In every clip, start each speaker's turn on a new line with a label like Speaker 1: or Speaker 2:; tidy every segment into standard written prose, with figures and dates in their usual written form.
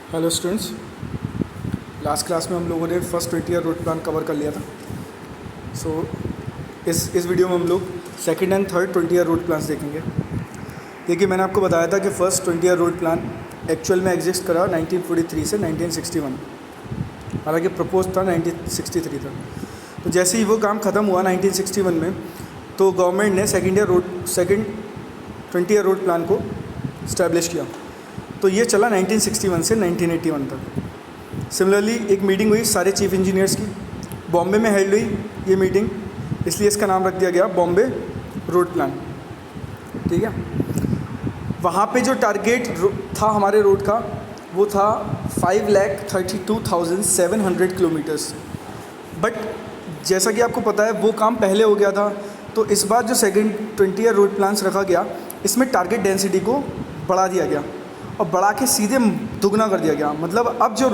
Speaker 1: Hello students, last class में हम लोगों ने first 20 year road plan cover कर लिया था। इस वीडियो में हम लोग second and third 20 year road plans देखेंगे। देखिए, मैंने आपको बताया था कि first 20 year road plan actual में एग्जिस्ट करा 1943 से 1961, हालांकि प्रपोज था 1963 था। तो जैसे ही वो काम ख़त्म हुआ 1961 में, तो गवर्नमेंट ने सेकंड 20 ईयर रोड प्लान को इस्टेब्लिश किया। तो ये चला 1961 से 1981 तक। सिमिलरली एक मीटिंग हुई सारे चीफ इंजीनियर्स की, बॉम्बे में हेल्ड हुई ये मीटिंग, इसलिए इसका नाम रख दिया गया बॉम्बे रोड प्लान। ठीक है, वहाँ पे जो टारगेट था हमारे रोड का वो था 5,32,700 किलोमीटर्स। बट जैसा कि आपको पता है वो काम पहले हो गया था, तो इस बार जो सेकंड 20 ईयर रोड प्लान्स रखा गया, इसमें टारगेट डेंसिटी को बढ़ा दिया गया और बढ़ा के सीधे दुगना कर दिया गया। मतलब अब जो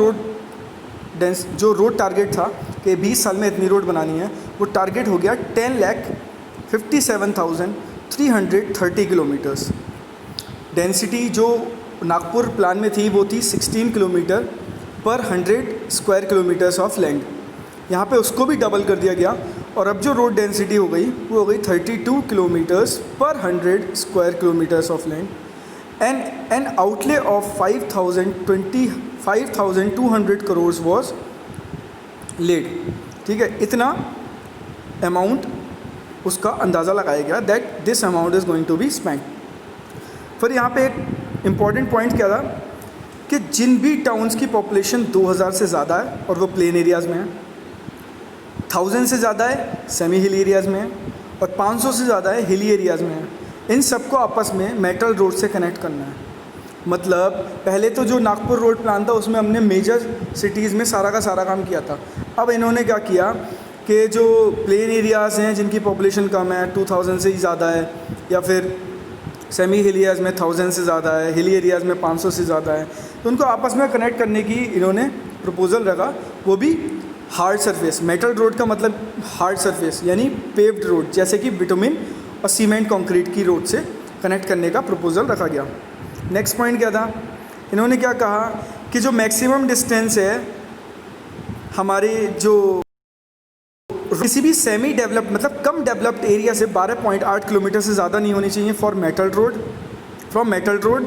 Speaker 1: रोड टारगेट था कि 20 साल में इतनी रोड बनानी है, वो टारगेट हो गया 10,57,330 किलोमीटर्स। डेंसिटी जो नागपुर प्लान में थी वो थी 16 किलोमीटर पर 100 स्क्वायर किलोमीटर्स ऑफ लैंड। यहाँ पे उसको भी डबल कर दिया गया और अब जो रोड डेंसिटी हो गई वो हो गई 32 किलोमीटर्स पर 100 square kilometres of land and an outlay of 5,200 crores was laid। ठीक है, इतना अमाउंट उसका अंदाज़ा लगाया गया that this amount is going to be spend. फिर यहाँ पे एक इम्पॉर्टेंट पॉइंट क्या था कि जिन भी टाउन्स की पॉपुलेशन 2000 से ज़्यादा है और वो प्लेन एरियाज़ में है, 1000 से ज़्यादा है सेमी हिल एरियाज़ में है और 500 से ज़्यादा है हिली एरियाज़ में है, इन सबको आपस में मेटल रोड से कनेक्ट करना है। मतलब पहले तो जो नागपुर रोड प्लान था उसमें हमने मेजर सिटीज़ में सारा का सारा काम किया था। अब इन्होंने क्या किया कि जो प्लेन एरियाज़ हैं जिनकी पॉपुलेशन कम है, 2000 से ही ज़्यादा है, या फिर सेमी हिल एरियाज़ में 1000 से ज़्यादा है, हिली एरियाज़ में 500 से ज़्यादा है, तो उनको आपस में कनेक्ट करने की इन्होंने प्रपोज़ल रखा, वो भी हार्ड सरफेस। मेटल रोड का मतलब हार्ड सरफेस यानी पेव्ड रोड, जैसे कि बिटुमिन और सीमेंट कंक्रीट की रोड से कनेक्ट करने का प्रपोज़ल रखा गया। नेक्स्ट पॉइंट क्या था, इन्होंने क्या कहा कि जो मैक्सिमम डिस्टेंस है हमारे जो किसी भी सेमी डेवलप्ड मतलब कम डेवलप्ड एरिया से 12.8 किलोमीटर से ज़्यादा नहीं होनी चाहिए from metal road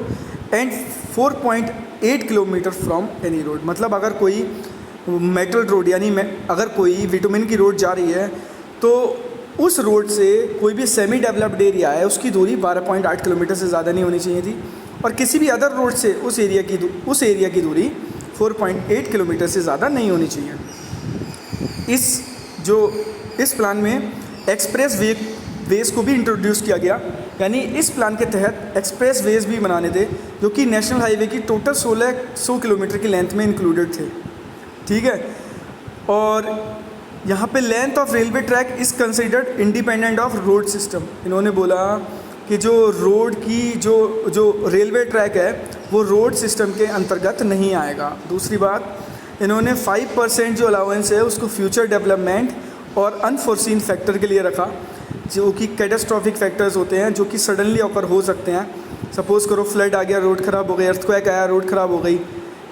Speaker 1: and 4.8 kilometre from any road. मतलब अगर कोई मेटल रोड यानी अगर कोई विटामिन की रोड जा रही है तो उस रोड से कोई भी सेमी डेवलप्ड एरिया है उसकी दूरी 12.8 किलोमीटर से ज़्यादा नहीं होनी चाहिए थी, और किसी भी अदर रोड से उस एरिया की दूरी 4.8 किलोमीटर से ज़्यादा नहीं होनी चाहिए। इस प्लान में एक्सप्रेस वेज को भी इंट्रोड्यूस किया गया, यानी इस प्लान के तहत एक्सप्रेस वेज भी बनाने थे जो कि नेशनल हाईवे की टोटल 1600 किलोमीटर की लेंथ में इंक्लूडेड थे। ठीक है, और यहाँ पे length of railway track is considered independent of road system. इन्होंने बोला कि जो रोड की जो रेलवे ट्रैक है वो रोड सिस्टम के अंतर्गत नहीं आएगा। दूसरी बात, इन्होंने 5% जो अलाउंस है उसको फ्यूचर डेवलपमेंट और अनफोर्सीन फैक्टर के लिए रखा, जो कि कैटास्ट्रॉफिक फैक्टर्स होते हैं जो कि सडनली ऑकर हो सकते हैं। सपोज़ करो फ्लड आ गया, रोड ख़राब हो गई, अर्थक्वेक आया, रोड ख़राब हो गई,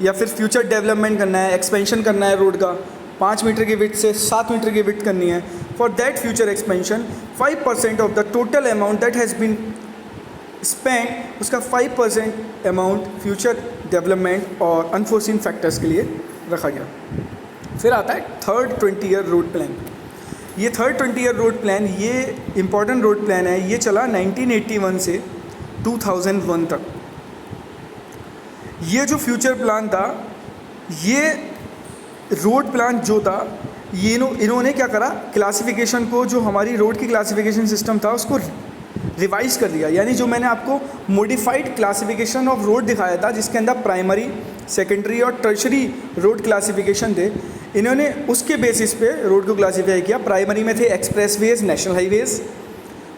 Speaker 1: या फिर फ्यूचर डेवलपमेंट करना है, एक्सपेंशन करना है रोड का, 5 मीटर की विड्थ से 7 मीटर की विड्थ करनी है। For that future expansion 5% of the total amount that has been spend, उसका 5% अमाउंट फ्यूचर डेवलपमेंट और अनफोर्सीन फैक्टर्स के लिए रखा गया। फिर आता है थर्ड 20 ईयर रोड प्लान। ये थर्ड 20 ईयर रोड प्लान ये इम्पॉर्टेंट रोड प्लान है, ये चला 1981 से 2001 तक। ये जो फ्यूचर प्लान था, ये रोड प्लान जो था, ये इन्होंने क्या करा, क्लासिफिकेशन को, जो हमारी रोड की क्लासिफिकेशन सिस्टम था उसको रिवाइज कर दिया। यानी जो मैंने आपको मॉडिफाइड क्लासिफिकेशन ऑफ रोड दिखाया था जिसके अंदर प्राइमरी, सेकेंडरी और टर्शरी रोड क्लासिफिकेशन थे, इन्होंने उसके बेसिस पे रोड को क्लासीफाई किया। प्राइमरी में थे एक्सप्रेसवेज, नेशनल हाईवेज,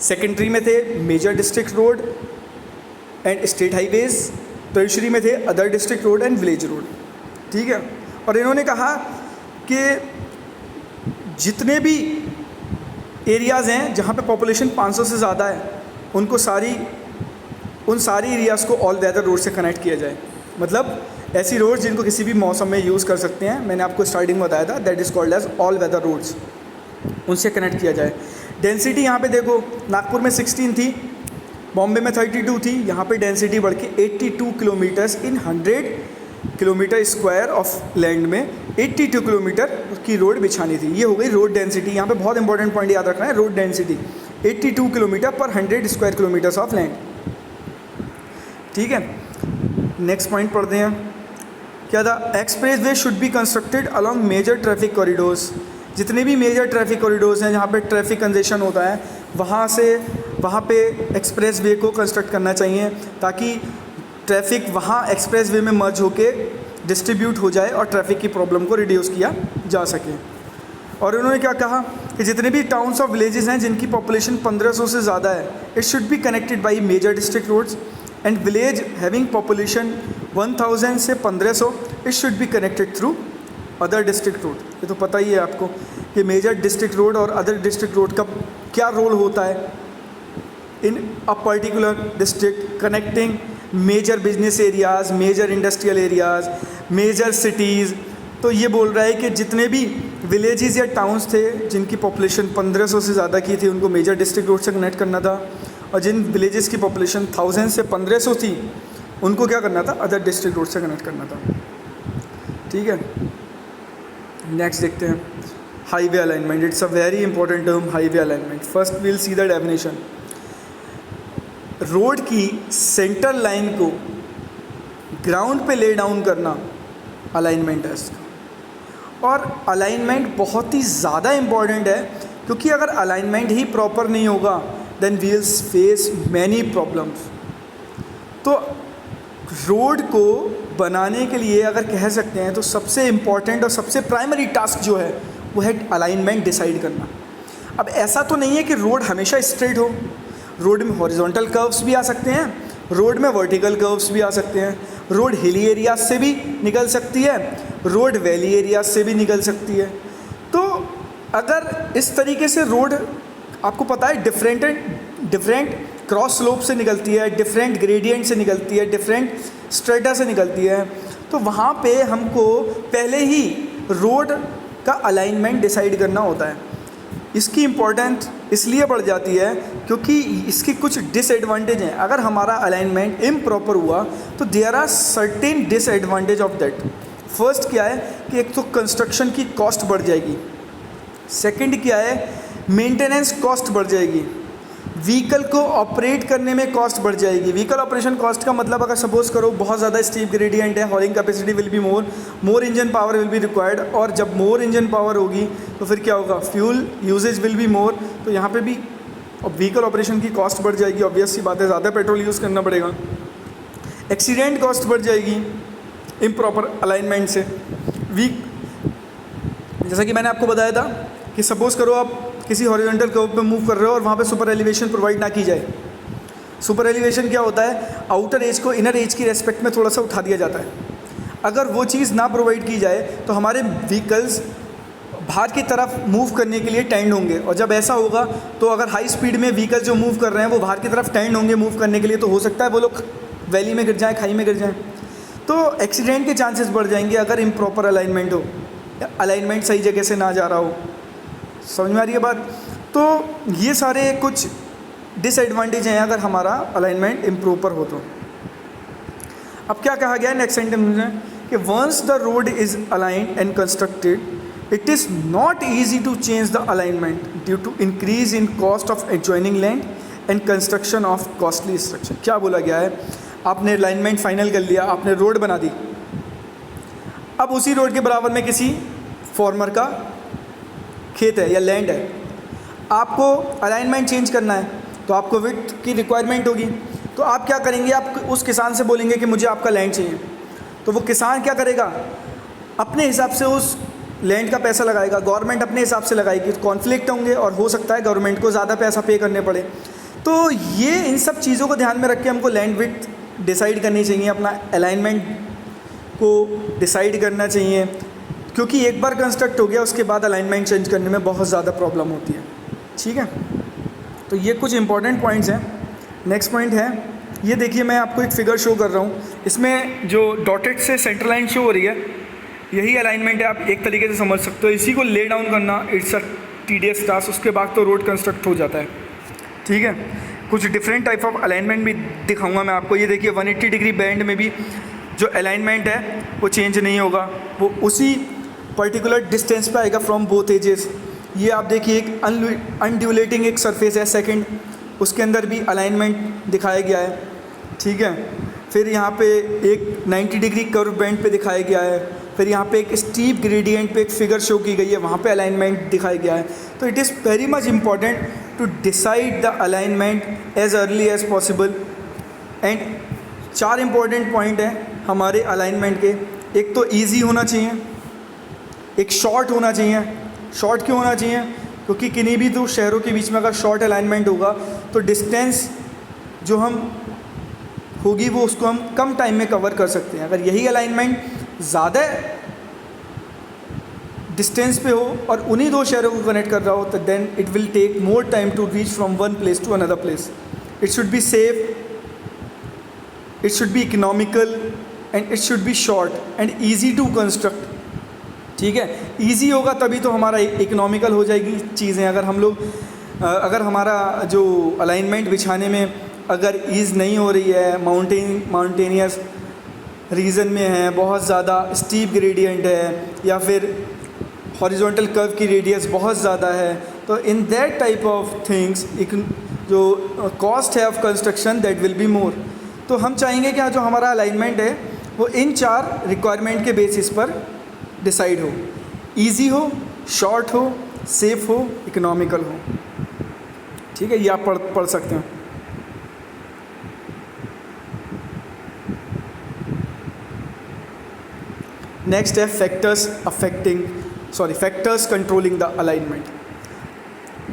Speaker 1: सेकेंडरी में थे major district road and state highways, tertiary में थे other district road and village road. ठीक है, और इन्होंने कहा कि जितने भी एरियाज़ हैं जहाँ पे पॉपुलेशन 500 से ज़्यादा है उन सारी एरियाज़ को ऑल वेदर रोड से कनेक्ट किया जाए। मतलब ऐसी रोड्स जिनको किसी भी मौसम में यूज़ कर सकते हैं। मैंने आपको स्टार्टिंग में बताया था, that is called as all weather roads, उनसे कनेक्ट किया जाए। डेंसिटी यहाँ पे देखो, नागपुर में 16 थी, बॉम्बे में 32 थी, यहाँ पे डेंसिटी बढ़ के 82 kilometres in 100 kilometre square of land में 82 किलोमीटर की रोड बिछानी थी। ये हो गई रोड डेंसिटी। यहाँ पे बहुत इंपॉर्टेंट पॉइंट याद रखना है, रोड डेंसिटी 82 किलोमीटर पर 100 स्क्वायर किलोमीटर्स ऑफ लैंड। ठीक है, नेक्स्ट पॉइंट पढ़ते हैं। क्या था? Expressway should be constructed along major traffic corridors. जितने भी मेजर ट्रैफिक कॉरिडोर्स हैं जहाँ पे ट्रैफिक कंजेशन होता है, वहाँ पे एक्सप्रेस वे को कंस्ट्रक्ट करना चाहिए ताकि ट्रैफिक वहाँ एक्सप्रेस वे में मर्ज होके डिस्ट्रीब्यूट हो जाए और ट्रैफिक की प्रॉब्लम को रिड्यूस किया जा सके। और उन्होंने क्या कहा कि जितने भी टाउन्स और विलेजेस हैं जिनकी पॉपुलेशन 1500 से ज़्यादा है, it should be connected by major district roads, and village having population 1000 से 1500 it should be connected through other district road. ये तो पता ही है आपको कि मेजर डिस्ट्रिक्ट रोड और अदर डिस्ट्रिक्ट रोड का क्या रोल होता है in a particular district, connecting major business areas, major industrial areas, major cities. तो ये बोल रहा है कि जितने भी विलेजेस या टाउन्स थे जिनकी पॉपुलेशन 1500 से ज़्यादा की थी उनको मेजर डिस्ट्रिक्ट रोड से कनेक्ट करना था, और जिन विलेजेस की पॉपुलेशन 1000 से 1500 थी उनको क्या करना था? अदर डिस्ट्रिक्ट रोड से कनेक्ट करना था। ठीक है, नेक्स्ट देखते हैं highway alignment. It's a very important term, highway alignment. First will see the definition. Road की सेंटर लाइन को ग्राउंड पे ले डाउन करना अलाइनमेंट है इसका। और अलाइनमेंट बहुत ही ज़्यादा इम्पॉर्टेंट है, क्योंकि अगर अलाइनमेंट ही प्रॉपर नहीं होगा then we will face many problems. तो रोड को बनाने के लिए अगर कह सकते हैं तो सबसे इम्पॉर्टेंट और सबसे प्राइमरी टास्क जो है वो है अलाइनमेंट डिसाइड करना। अब ऐसा तो नहीं है कि रोड हमेशा स्ट्रेट हो, रोड में हॉरिजॉन्टल कर्व्स भी आ सकते हैं, रोड में वर्टिकल कर्व्स भी आ सकते हैं, रोड हिली एरियाज से भी निकल सकती है, रोड वैली एरियाज से भी निकल सकती है। तो अगर इस तरीके से रोड आपको पता है डिफरेंट क्रॉस स्लोप से निकलती है, डिफरेंट ग्रेडियंट से निकलती है, डिफरेंट स्ट्रेटा से निकलती है, तो वहाँ पे हमको पहले ही रोड का अलाइनमेंट डिसाइड करना होता है। इसकी इम्पोर्टेंस इसलिए बढ़ जाती है क्योंकि इसके कुछ डिसएडवांटेज हैं। अगर हमारा अलाइनमेंट इम्प्रॉपर हुआ तो there are certain disadvantage of that. First क्या है कि एक तो कंस्ट्रक्शन की कॉस्ट बढ़ जाएगी, सेकंड क्या है मेंटेनेंस कॉस्ट बढ़ जाएगी, व्हीकल को ऑपरेट करने में कॉस्ट बढ़ जाएगी। व्हीकल ऑपरेशन कॉस्ट का मतलब अगर सपोज करो बहुत ज़्यादा स्टीप ग्रेडियंट है, हॉलिंग capacity will be more engine power will be required, और जब मोर इंजन पावर होगी तो फिर क्या होगा? Fuel usage will be more. तो यहाँ पे भी व्हीकल ऑपरेशन की कॉस्ट बढ़ जाएगी, ऑब्वियस सी बात है, ज़्यादा पेट्रोल यूज़ करना पड़ेगा। एक्सीडेंट कॉस्ट बढ़ जाएगी इम्प्रॉपर अलाइनमेंट से। जैसा कि मैंने आपको बताया था कि सपोज़ करो आप किसी हॉरिजॉन्टल कर्व पे मूव कर रहे हो और वहाँ पे सुपर एलिवेशन प्रोवाइड ना की जाए। सुपर एलिवेशन क्या होता है? आउटर एज को इनर एज की रेस्पेक्ट में थोड़ा सा उठा दिया जाता है। अगर वो चीज़ ना प्रोवाइड की जाए तो हमारे व्हीकल्स बाहर की तरफ मूव करने के लिए टेंड होंगे, और जब ऐसा होगा तो अगर हाई स्पीड में व्हीकल जो मूव कर रहे हैं वो बाहर की तरफ टेंड होंगे मूव करने के लिए, तो हो सकता है वो लोग वैली में गिर जाएँ, खाई में गिर जाएँ, तो एक्सीडेंट के चांसेस बढ़ जाएंगे अगर इम्प्रॉपर अलाइनमेंट हो, अलाइनमेंट सही जगह से ना जा रहा हो। समझ में आ रही है बात? तो ये सारे कुछ डिसएडवांटेज हैं अगर हमारा अलाइनमेंट इम्प्रॉपर हो तो। अब क्या कहा गया नेक्स्ट सेंटेंस में कि once the road is aligned and constructed it is not easy to change the alignment due to increase in cost of adjoining land and construction of costly structure. क्या बोला गया है? आपने अलाइनमेंट फाइनल कर लिया, आपने रोड बना दी, अब उसी रोड के बराबर में किसी फॉर्मर का खेत है या लैंड है, आपको अलाइनमेंट चेंज करना है तो आपको विड्थ की रिक्वायरमेंट होगी। तो आप क्या करेंगे? आप उस किसान से बोलेंगे कि मुझे आपका लैंड चाहिए, तो वो किसान क्या करेगा? अपने हिसाब से उस लैंड का पैसा लगाएगा, गवर्नमेंट अपने हिसाब से लगाएगी, तो कॉन्फ्लिक्ट होंगे और हो सकता है गवर्नमेंट को ज़्यादा पैसा पे करने पड़े। तो ये इन सब चीज़ों को ध्यान में रख के हमको लैंड विड्थ डिसाइड करनी चाहिए, अपना अलाइनमेंट को डिसाइड करना चाहिए, क्योंकि एक बार कंस्ट्रक्ट हो गया उसके बाद अलाइनमेंट चेंज करने में बहुत ज़्यादा प्रॉब्लम होती है। ठीक है, तो ये कुछ इंपॉर्टेंट पॉइंट्स हैं। नेक्स्ट पॉइंट है ये देखिए मैं आपको एक फिगर शो कर रहा हूँ, इसमें जो डॉटेड से सेंटर लाइन शो हो रही है यही अलाइनमेंट है, आप एक तरीके से समझ सकते हो। इसी को ले डाउन करना इट्स अ टीडियस टास्क, उसके बाद तो रोड कंस्ट्रक्ट हो जाता है। ठीक है, कुछ डिफरेंट टाइप ऑफ अलाइनमेंट भी दिखाऊंगा मैं आपको। ये देखिए 180 डिग्री बैंड में भी जो अलाइनमेंट है वो चेंज नहीं होगा, वो उसी पर्टिकुलर डिस्टेंस पे आएगा फ्रॉम बोथ एजेस। ये आप देखिए एक अनड्यूलेटिंग एक सरफेस है सेकंड, उसके अंदर भी अलाइनमेंट दिखाया गया है। ठीक है, फिर यहाँ पे एक 90 डिग्री कर्व बैंड पे दिखाया गया है, फिर यहाँ पे एक स्टीप ग्रेडियंट पे एक फिगर शो की गई है, वहाँ पे अलाइनमेंट दिखाया गया है। तो it is very much important to decide the alignment as early as possible. And 4 important point हैं हमारे अलाइनमेंट के। एक तो ईजी होना चाहिए, एक शॉर्ट होना चाहिए। शॉर्ट क्यों होना चाहिए? क्योंकि किन्हीं भी दो शहरों के बीच में अगर शॉर्ट अलाइनमेंट होगा तो डिस्टेंस जो हम होगी वो उसको हम कम टाइम में कवर कर सकते हैं। अगर यही अलाइनमेंट ज़्यादा डिस्टेंस पे हो और उन्हीं दो शहरों को कनेक्ट कर रहा हो तो then it will take more time to reach from one place to another place. It should be safe, it should be economical and it should be short and easy to construct. ठीक है, easy होगा तभी तो हमारा economical हो जाएगी चीज़ें। अगर हमारा जो अलाइनमेंट बिछाने में अगर ईज़ नहीं हो रही है, माउंटेनियस रीजन में है, बहुत ज़्यादा स्टीप ग्रेडियंट है, या फिर हॉरिजॉन्टल कर्व की रेडियस बहुत ज़्यादा है, तो in that type of things जो कॉस्ट है of construction that will be more. तो हम चाहेंगे कि जो हमारा अलाइनमेंट है वो इन 4 रिक्वायरमेंट के बेसिस पर डिसाइड हो, ईजी हो, शॉर्ट हो, सेफ हो, इकोनॉमिकल हो। ठीक है, ये आप पढ़ सकते हैं। नेक्स्ट है फैक्टर्स कंट्रोलिंग द अलाइनमेंट।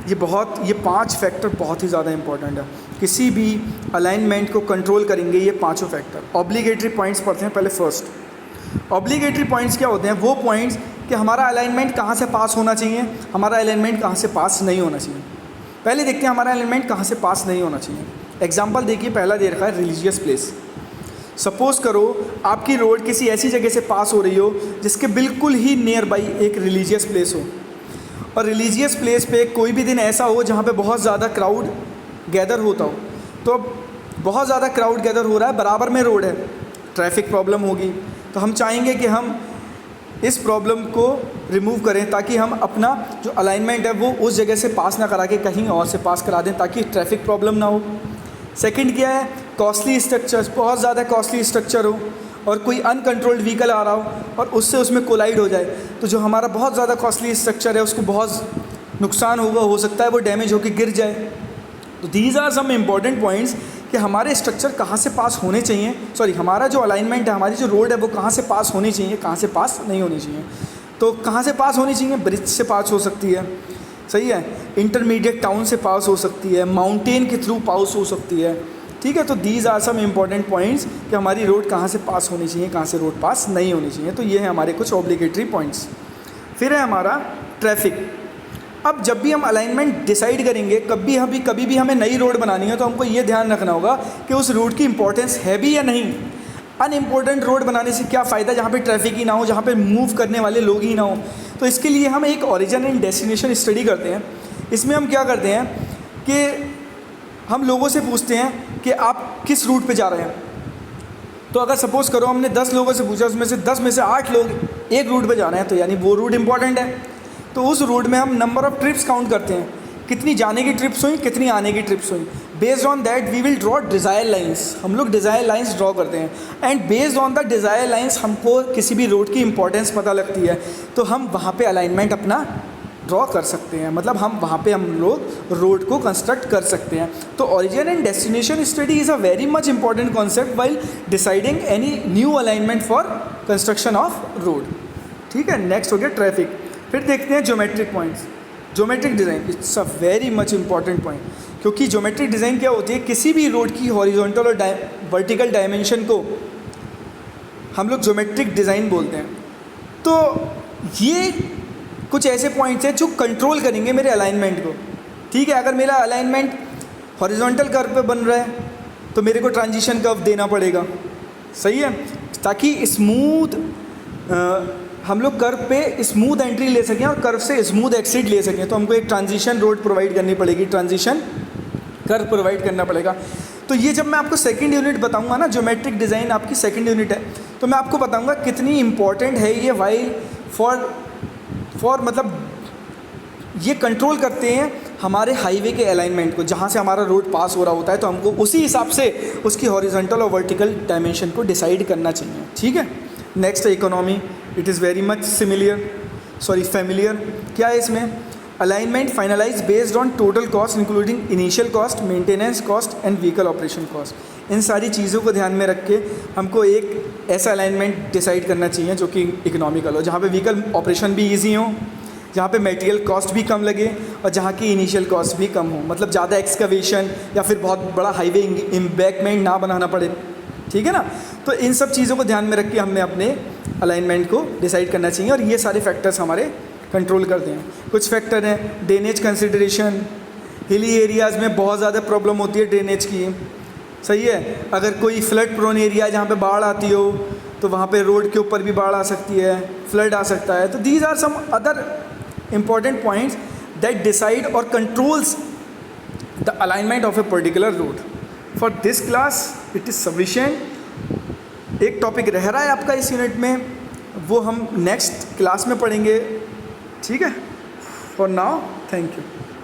Speaker 1: ये 5 फैक्टर बहुत ही ज़्यादा इंपॉर्टेंट है। किसी भी अलाइनमेंट को कंट्रोल करेंगे ये 5 फैक्टर। ऑब्लिगेटरी पॉइंट्स पढ़ते हैं पहले। फर्स्ट ऑब्लिगेटरी पॉइंट्स क्या होते हैं? वो पॉइंट्स कि हमारा अलाइनमेंट कहाँ से पास होना चाहिए, हमारा अलाइनमेंट कहाँ से पास नहीं होना चाहिए। पहले देखते हैं हमारा अलाइनमेंट कहाँ से पास नहीं होना चाहिए। एग्जाम्पल देखिए, पहला दे रखा है रिलीजियस प्लेस। सपोज़ करो आपकी रोड किसी ऐसी जगह से पास हो रही हो जिसके बिल्कुल ही नियर बाई एक रिलीजियस प्लेस हो, और रिलीजियस प्लेस पे कोई भी दिन ऐसा हो जहाँ पे बहुत ज़्यादा क्राउड गैदर होता हो। तो अब बहुत ज़्यादा क्राउड गैदर हो रहा है, बराबर में रोड है, ट्रैफिक प्रॉब्लम होगी। तो हम चाहेंगे कि हम इस प्रॉब्लम को रिमूव करें ताकि हम अपना जो अलाइनमेंट है वो उस जगह से पास ना करा के कहीं और से पास करा दें ताकि ट्रैफिक प्रॉब्लम ना हो। सेकंड क्या है? कॉस्टली स्ट्रक्चर्स, बहुत ज़्यादा कॉस्टली स्ट्रक्चर हो और कोई अनकंट्रोल्ड व्हीकल आ रहा हो और उससे उसमें कोलाइड हो जाए, तो जो हमारा बहुत ज़्यादा कॉस्टली स्ट्रक्चर है उसको बहुत नुकसान होगा, हो सकता है वो डैमेज होकर गिर जाए। तो these are some important points कि हमारे स्ट्रक्चर कहाँ से पास होने चाहिए, हमारा जो अलाइनमेंट है, हमारी जो रोड है वो कहाँ से पास होनी चाहिए, कहाँ से पास नहीं होनी चाहिए। तो कहाँ से पास होनी चाहिए? ब्रिज से पास हो सकती है, सही है, इंटरमीडिएट टाउन से पास हो सकती है, माउंटेन के थ्रू पास हो सकती है। ठीक है, तो these are some important points कि हमारी रोड कहाँ से पास होनी चाहिए, कहाँ से रोड पास नहीं होनी चाहिए। तो ये है हमारे कुछ ऑब्लिगेटरी पॉइंट्स। फिर है हमारा ट्रैफिक। अब जब भी हम अलाइनमेंट डिसाइड करेंगे, कभी भी हमें नई रोड बनानी है तो हमको ये ध्यान रखना होगा कि उस रोड की इंपॉर्टेंस है भी या नहीं। अनइम्पोर्टेंट रोड बनाने से क्या फ़ायदा जहाँ पे ट्रैफिक ही ना हो, जहाँ पे मूव करने वाले लोग ही ना हो। तो इसके लिए हम एक ओरिजिन एंड डेस्टिनेशन स्टडी करते हैं। इसमें हम क्या करते हैं कि हम लोगों से पूछते हैं कि आप किस रूट पे जा रहे हैं। तो अगर सपोज़ करो हमने 10 लोगों से पूछा, उसमें से 10 में से 8 लोग एक रूट पे जा रहे हैं, तो यानी वो रूट इंपॉर्टेंट है। तो उस रूट में हम नंबर ऑफ़ ट्रिप्स काउंट करते हैं, कितनी जाने की ट्रिप्स हुई, कितनी आने की ट्रिप्स हुई। Based on that we will draw desire lines. हम लोग डिज़ायर लाइंस ड्रॉ करते हैं and based on the desire lines हमको किसी भी रोड की इंपॉर्टेंस पता लगती है, तो हम वहाँ पे अलाइनमेंट अपना ड्रॉ कर सकते हैं। मतलब हम वहाँ पे हम लोग रोड को कंस्ट्रक्ट कर सकते हैं। तो origin and destination study is a very much important concept while deciding any new alignment for construction of road. ठीक है, नेक्स्ट हो गया ट्रैफिक। फिर देखते हैं geometric points. Geometric design it's a very much important point, क्योंकि geometric design क्या होती है, किसी भी रोड की हॉरिजॉन्टल और वर्टिकल डायमेंशन को हम लोग ज्योमेट्रिक डिज़ाइन बोलते हैं। तो ये कुछ ऐसे पॉइंट्स हैं जो कंट्रोल करेंगे मेरे अलाइनमेंट को। ठीक है, अगर मेरा अलाइनमेंट हॉरिजॉन्टल कर्व पे बन रहा है तो मेरे को ट्रांजिशन कर्व देना पड़ेगा, सही है, ताकि स्मूथ हम लोग कर्व पे स्मूथ एंट्री ले सकें और कर्व से स्मूथ एक्सिट ले सकें। तो हमको एक ट्रांजिशन रोड प्रोवाइड करनी पड़ेगी, ट्रांजिशन कर्व प्रोवाइड करना पड़ेगा। तो ये जब मैं आपको सेकंड यूनिट बताऊंगा ना, ज्योमेट्रिक डिज़ाइन आपकी सेकंड यूनिट है, तो मैं आपको बताऊंगा कितनी इंपॉर्टेंट है ये वाइल फॉर मतलब ये कंट्रोल करते हैं हमारे हाईवे के अलाइनमेंट को, जहाँ से हमारा रोड पास हो रहा होता है, तो हमको उसी हिसाब से उसकी हॉरिजॉन्टल और वर्टिकल डायमेंशन को डिसाइड करना चाहिए, ठीक है। नेक्स्ट है economy, it is very much familiar. क्या है इसमें? Alignment finalise based on total cost including initial cost, maintenance cost and vehicle operation cost. इन सारी चीज़ों को ध्यान में रख के हमको एक ऐसा अलाइनमेंट डिसाइड करना चाहिए जो कि इकोनॉमिकल हो, जहाँ पे व्हीकल ऑपरेशन भी ईजी हो, जहाँ पे मटेरियल कॉस्ट भी कम लगे और जहाँ की इनिशियल कॉस्ट भी कम हो, मतलब ज़्यादा एक्सकवेशन या फिर बहुत बड़ा हाईवे एम्बैंकमेंट ना बनाना पड़े, ठीक है ना। तो इन सब चीज़ों को ध्यान में रख के हमने अपने अलाइनमेंट को डिसाइड करना चाहिए और ये सारे फैक्टर्स हमारे कंट्रोल करते हैं। कुछ फैक्टर हैं ड्रेनेज कंसिडरेशन, हिली एरियाज़ में बहुत ज़्यादा प्रॉब्लम होती है ड्रेनेज की, सही है। अगर कोई फ्लड प्रोन एरिया जहाँ पे बाढ़ आती हो तो वहाँ पे रोड के ऊपर भी बाढ़ आ सकती है, फ्लड आ सकता है। तो these are some other important points that decide or controls the alignment of a particular road. For this class it is sufficient। एक टॉपिक रह रहा है आपका इस यूनिट में, वो हम नेक्स्ट क्लास में पढ़ेंगे, ठीक है। For now thank you.